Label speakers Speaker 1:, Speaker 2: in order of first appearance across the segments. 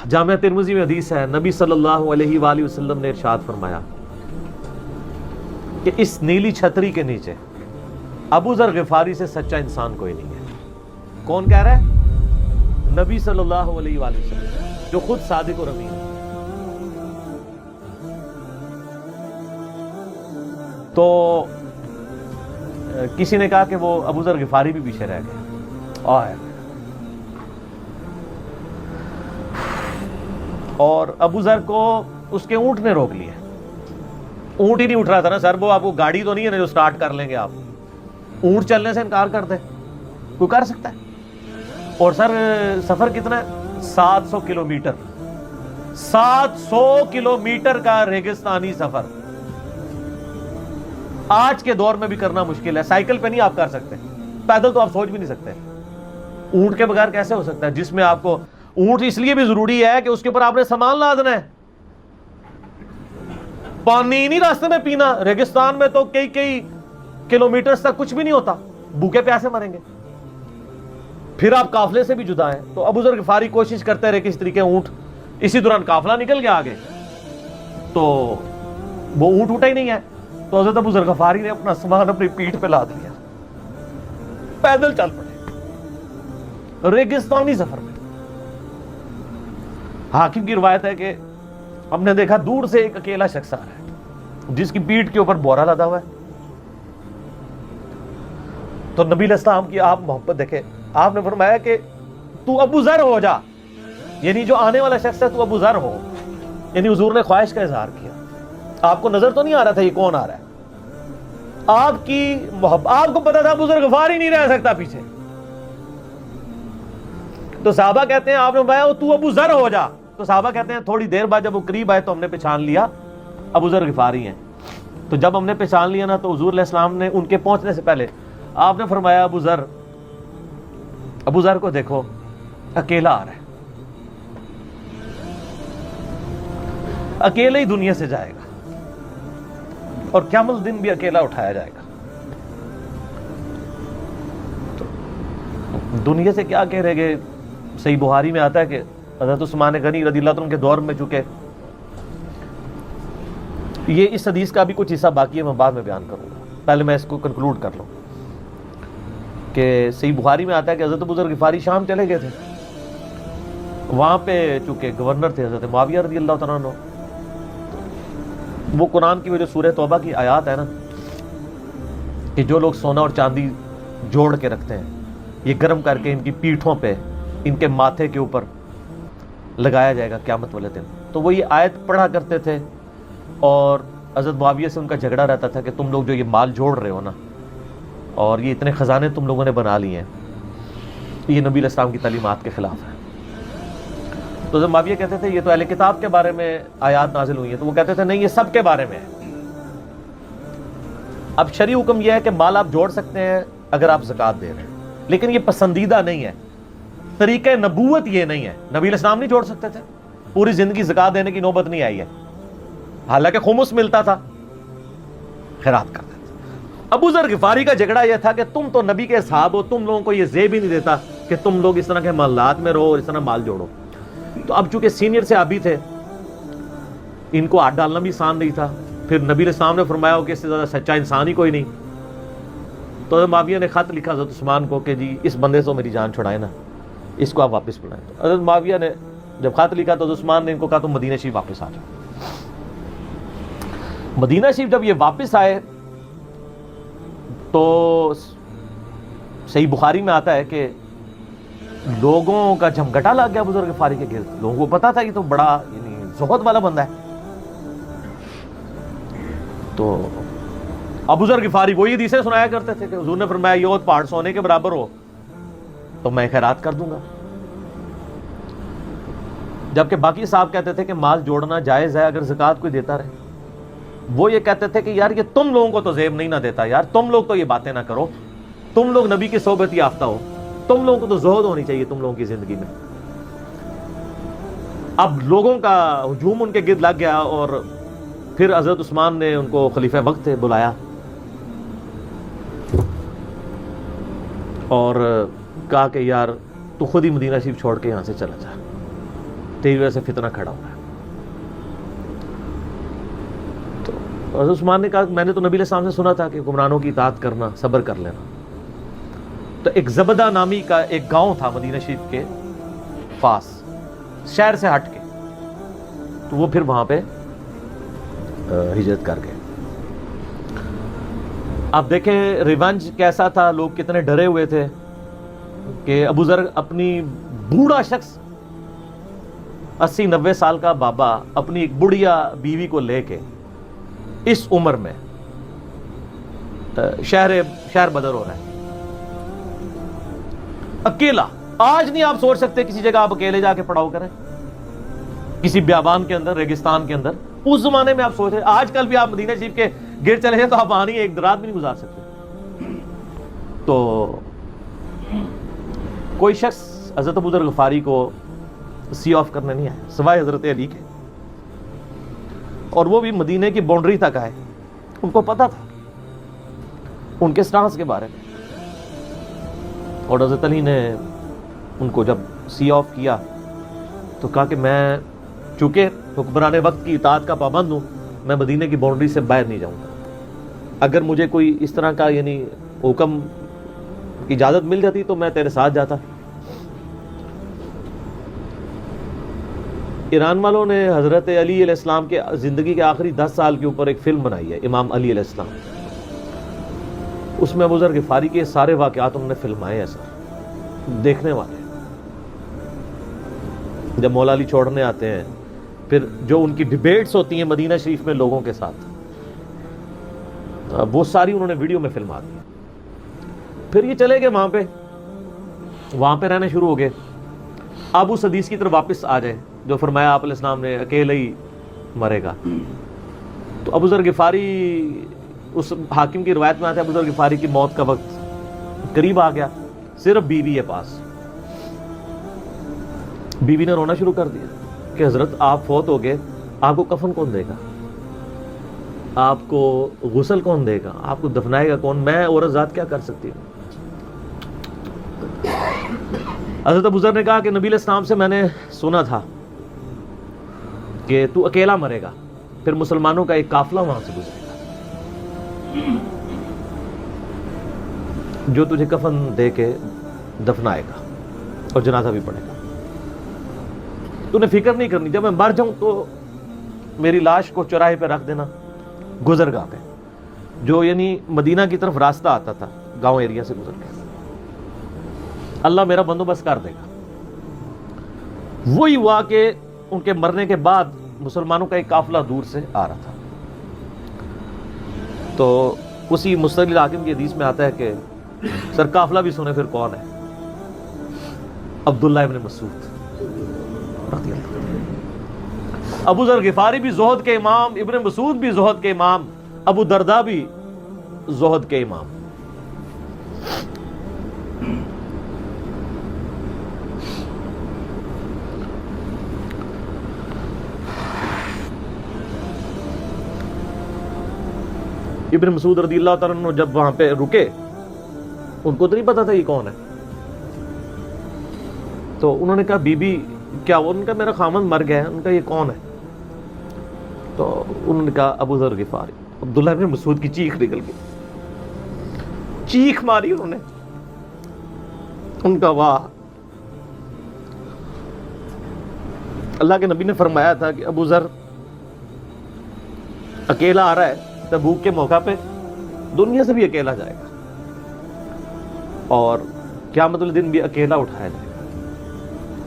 Speaker 1: جامعہ ترمذی میں حدیث ہے، نبی صلی اللہ علیہ وآلہ وسلم نے ارشاد فرمایا کہ اس نیلی چھتری کے نیچے ابو ذر غفاری سے سچا انسان کوئی نہیں ہے۔ کون کہہ رہا ہے؟ نبی صلی اللہ علیہ وآلہ وسلم، جو خود صادق و امین ہے۔ تو کسی نے کہا کہ وہ ابو ذر غفاری بھی پیچھے رہ گئے، اور ابو ذر کو اس کے اونٹ نے روک لیا۔ اونٹ ہی نہیں اٹھ رہا تھا نا سر، وہ آپ کو گاڑی تو نہیں ہے نا جو سٹارٹ کر لیں گے آپ، اونٹ چلنے سے انکار کر دیں، کوئی کر سکتا ہے؟ اور سر سفر کتنا ہے؟ 700 کلومیٹر، 700 کلومیٹر کا ریگستانی سفر آج کے دور میں بھی کرنا مشکل ہے۔ سائیکل پہ نہیں آپ کر سکتے، پیدل تو آپ سوچ بھی نہیں سکتے، اونٹ کے بغیر کیسے ہو سکتا ہے؟ جس میں آپ کو اونٹ اس لیے بھی ضروری ہے کہ اس کے اوپر آپ نے سامان لادنا ہے، پانی نہیں راستے میں پینا۔ ریگستان میں تو کئی کلومیٹرز تک کچھ بھی نہیں ہوتا، بھوکے پیاسے مریں گے، پھر آپ قافلے سے بھی جدا ہیں۔ تو ابو ذر غفاری کوشش کرتے رہے کس طریقے اونٹ، اسی دوران قافلہ نکل گیا آگے، تو وہ اونٹ اٹھا ہی نہیں ہے، تو حضرت ابو ذر غفاری نے اپنا سامان اپنی پیٹھ پہ لاد لیا، پیدل چل پڑے ریگستانی سفر میں۔ حاکم کی روایت ہے کہ ہم نے دیکھا دور سے ایک اکیلا شخص آ رہا ہے جس کی پیٹھ کے اوپر بورا لدا ہوا ہے۔ تو نبی علیہ السلام کی آپ محبت دیکھیں، آپ نے فرمایا کہ تو ابو ذر ہو جا، یعنی جو آنے والا شخص ہے تو ابو ذر ہو، یعنی حضور نے خواہش کا اظہار کیا۔ آپ کو نظر تو نہیں آ رہا تھا یہ کون آ رہا ہے، آپ کی محبت، آپ کو پتا تھا ابو ذر غفاری نہیں رہ سکتا پیچھے۔ تو صحابہ کہتے ہیں آپ نے فرمایا تو ابو ذر ہو جا، تو صحابہ کہتے ہیں تھوڑی دیر بعد جب وہ قریب آئے تو ہم نے پہچان لیا ابو ذر غفاری ہیں۔ تو جب ہم نے پہچان لیا نا، تو حضور علیہ السلام نے ان کے پہنچنے سے پہلے آپ نے فرمایا ابو ذر کو دیکھو اکیلا آ رہا ہے، اکیلے ہی دنیا سے جائے گا، اور قیامت دن بھی اکیلا اٹھایا جائے گا۔ تو دنیا سے کیا کہہ رہے گے؟ صحیح بخاری میں آتا ہے کہ حضرت عثمان غنی رضی اللہ عنہ کے دور میں، چونکہ یہ اس حدیث کا بھی کچھ حصہ باقی ہے، میں بعد میں بیان کروں گا، پہلے میں اس کو کنکلوڈ کر لوں کہ صحیح بخاری میں آتا ہے کہ حضرت ابو ذر غفاری شام چلے گئے تھے، وہاں پہ چونکہ گورنر تھے حضرت معاویہ رضی اللہ تعالیٰ عنہ، وہ قرآن کی جو سورہ توبہ کی آیات ہے نا کہ جو لوگ سونا اور چاندی جوڑ کے رکھتے ہیں یہ گرم کر کے ان کی پیٹھوں پہ، ان کے ماتھے کے اوپر لگایا جائے گا قیامت والے دن، تو وہ یہ آیت پڑھا کرتے تھے، اور حضرت معاویہ سے ان کا جھگڑا رہتا تھا کہ تم لوگ جو یہ مال جوڑ رہے ہو نا، اور یہ اتنے خزانے تم لوگوں نے بنا لیے ہیں، یہ نبی علیہ السلام کی تعلیمات کے خلاف ہے۔ تو حضرت معاویہ کہتے تھے یہ تو اہل کتاب کے بارے میں آیات نازل ہوئی ہیں، تو وہ کہتے تھے نہیں، یہ سب کے بارے میں ہے۔ اب شرعی حکم یہ ہے کہ مال آپ جوڑ سکتے ہیں اگر آپ زکوٰۃ دے رہے ہیں، لیکن یہ پسندیدہ نہیں ہے، طریقہ نبوت یہ نہیں ہے۔ نبی علیہ السلام نہیں جوڑ سکتے تھے، پوری زندگی زکوٰۃ دینے کی نوبت نہیں آئی ہے، حالانکہ خمس ملتا تھا، خیرات کرتے تھے۔ ابو ذر غفاری کا جھگڑا یہ تھا کہ تم تو نبی کے اصحاب ہو، تم لوگوں کو یہ زیب ہی نہیں دیتا کہ تم لوگ اس طرح کے محلات میں رہو اور اس طرح مال جوڑو۔ تو اب چونکہ سینئر صحابی تھے، ان کو ہاتھ ڈالنا بھی آسان نہیں تھا، پھر نبی علیہ السلام نے فرمایا ہو کہ اس سے زیادہ سچا انسان ہی کوئی نہیں، تو حضرت معاویہ نے خط لکھا حضرت عثمان کو کہ جی اس بندے سے میری جان چھڑائے نا، اس کو آپ واپس بلائیں۔ تو حضرت معاویہ نے جب خط لکھا تو حضرت عثمان نے ان کو کہا تم مدینہ شریف واپس آ جاؤ۔ مدینہ شریف جب یہ واپس آئے تو صحیح بخاری میں آتا ہے کہ لوگوں کا جھمگٹا لگ گیا ابو ذر غفاری کے گرد، لوگوں کو پتا تھا یہ تو بڑا یعنی زہد والا بندہ ہے۔ تو ابو ذر غفاری وہی حدیثیں سنایا کرتے تھے کہ حضور نے فرمایا یہ احد پہاڑ سونے کے برابر ہو تو میں خیرات کر دوں گا، جبکہ باقی صاحب کہتے تھے کہ مال جوڑنا جائز ہے اگر زکوٰۃ کوئی دیتا رہے۔ وہ یہ کہتے تھے کہ یار یہ تم لوگوں کو تو زیب نہیں نہ دیتا، یار تم لوگ تو یہ باتیں نہ کرو، تم لوگ نبی کی صحبت یافتہ ہو، تم لوگوں کو تو زہد ہونی چاہیے تم لوگوں کی زندگی میں۔ اب لوگوں کا ہجوم ان کے گرد لگ گیا، اور پھر حضرت عثمان نے ان کو خلیفہ وقت بلایا اور کہا کہ یار تو خود ہی مدینہ شریف چھوڑ کے یہاں سے چلا جا۔ تیری وجہ سے فتنہ کھڑا ہو رہا ہے. تو حضرت عثمان نے کہا میں نے تو نبی علیہ السلام سے سنا تھا کہ حکمرانوں کی اطاعت کرنا، صبر کر لینا. تو ایک زبدہ نامی کا ایک گاؤں تھا مدینہ شریف کے پاس، شہر سے ہٹ کے، تو وہ پھر وہاں پہ ہجرت کر گئے. آپ دیکھیں ریونج کیسا تھا، لوگ کتنے ڈرے ہوئے تھے کہ ابو ذر اپنی بوڑھا شخص 80-90 سال کا بابا اپنی ایک بڑھیا بیوی کو لے کے اس عمر میں شہر بدر ہو رہا ہے اکیلا. آج نہیں آپ سوچ سکتے کسی جگہ آپ اکیلے جا کے پڑاؤ کریں، کسی بیابان کے اندر، ریگستان کے اندر. اس زمانے میں آپ سوچ رہے، آج کل بھی آپ مدینہ شریف کے گر چلے جائیں تو آپ وہاں ایک رات بھی نہیں گزار سکتے. تو کوئی شخص حضرت ابو ذر غفاری کو سی آف کرنے نہیں آیا سوائے حضرت علی کے، اور وہ بھی مدینے کی باؤنڈری تک آئے. ان کو پتا تھا ان کے سٹانس کے بارے میں، اور حضرت علی نے ان کو جب سی آف کیا تو کہا کہ میں چونکہ حکمران وقت کی اطاعت کا پابند ہوں، میں مدینے کی باؤنڈری سے باہر نہیں جاؤں گا. اگر مجھے کوئی اس طرح کا یعنی حکم کی اجازت مل جاتی تو میں تیرے ساتھ جاتا. ایران والوں نے حضرت علی علیہ السلام کے زندگی کے آخری 10 سال کے اوپر ایک فلم بنائی ہے، امام علی علیہ السلام. اس میں ابو ذر غفاری کے سارے واقعات انہوں نے فلمائے ہیں سر. دیکھنے والے جب مولا علی چھوڑنے آتے ہیں، پھر جو ان کی ڈیبیٹس ہوتی ہیں مدینہ شریف میں لوگوں کے ساتھ، وہ ساری انہوں نے ویڈیو میں فلما دی. پھر یہ چلے گئے وہاں پہ رہنے شروع ہو گئے. اب اس حدیث کی طرف واپس آ جائیں جو فرمایا آپ علیہ السلام نے اکیلے ہی مرے گا. تو ابو ذر غفاری، اس حاکم کی روایت میں آتا ہے ابو ذر غفاری کی موت کا وقت قریب آ گیا، صرف بیوی ہے پاس. بیوی نے رونا شروع کر دیا کہ حضرت آپ فوت ہو گئے، آپ کو کفن کون دے گا، آپ کو غسل کون دے گا، آپ کو دفنائے گا کون، میں عورت ذات کیا کر سکتی ہوں. حضرت ابو ذر نے کہا کہ نبی علیہ السلام سے میں نے سنا تھا کہ تو اکیلا مرے گا، پھر مسلمانوں کا ایک قافلہ وہاں سے گزرے گا جو تجھے کفن دے کے دفنائے گا اور جنازہ بھی پڑھے گا. تو نے فکر نہیں کرنی، جب میں مر جاؤں تو میری لاش کو چوراہے پہ رکھ دینا گزرگاہ پہ، جو یعنی مدینہ کی طرف راستہ آتا تھا گاؤں ایریا سے گزر کے. اللہ میرا بندوبست کر دے گا. وہی ہوا کہ ان کے مرنے کے بعد مسلمانوں کا ایک قافلہ دور سے آ رہا تھا. تو اسی مستدل حاکم کی حدیث میں آتا ہے کہ سر قافلہ بھی سنے پھر کون ہے، عبداللہ ابن مسعود رضی اللہ عنہ. ابو ذر غفاری بھی زہد کے امام، ابن مسعود بھی زہد کے امام، ابو درداء بھی زہد کے امام. ابن مسعود رضی اللہ تعالیٰ عنہ جب وہاں پہ رکے، ان کو تو نہیں پتا تھا یہ کون ہے. تو انہوں نے کہا بی بی کیا؟ ان کا میرا خامند مر گیا ہے. ان کا یہ کون ہے؟ تو انہوں نے کہا ابو ذر غفاری. عبداللہ ابن مسعود کی چیخ نکل گئی، چیخ ماری انہوں نے. ان کا واہ، اللہ کے نبی نے فرمایا تھا کہ ابو ذر اکیلا آ رہا ہے تبوک کے موقع پہ، دنیا سے بھی اکیلا جائے گا اور قیامت والے دن بھی اکیلا اٹھایا جائے گا.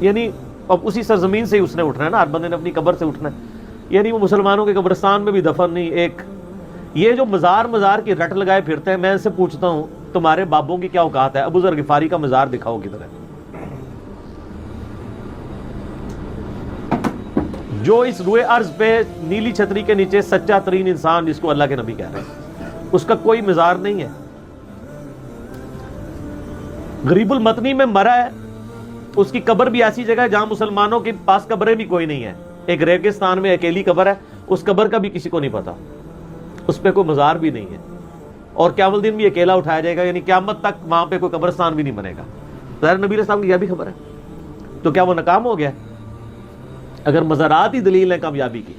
Speaker 1: یعنی اب اسی سرزمین سے ہی اس نے اٹھنا ہے نا، ہر بندے نے اپنی قبر سے اٹھنا ہے. یعنی وہ مسلمانوں کے قبرستان میں بھی دفن نہیں. ایک یہ جو مزار کی رٹ لگائے پھرتے ہیں، میں ان سے پوچھتا ہوں تمہارے بابوں کی کیا اوقات ہے؟ ابو ذر غفاری کا مزار دکھاؤ کدھر ہے. جو اس روئے ارض پہ نیلی چھتری کے نیچے سچا ترین انسان جس کو اللہ کے نبی کہہ رہے ہیں، اس کا کوئی مزار نہیں ہے. غریب المتنی میں مرا ہے، اس کی قبر بھی ایسی جگہ ہے جہاں مسلمانوں کے پاس قبریں بھی کوئی نہیں ہے. ایک ریگستان میں اکیلی قبر ہے، اس قبر کا بھی کسی کو نہیں پتا، اس پہ کوئی مزار بھی نہیں ہے. اور قیامت دن بھی اکیلا اٹھایا جائے گا، یعنی قیامت تک وہاں پہ کوئی قبرستان بھی نہیں بنے گا. ظاہر نبی علیہ السلام کی یہ بھی خبر ہے. تو کیا وہ ناکام ہو گیا؟ اگر مزارات ہی دلیل ہے کامیابی کی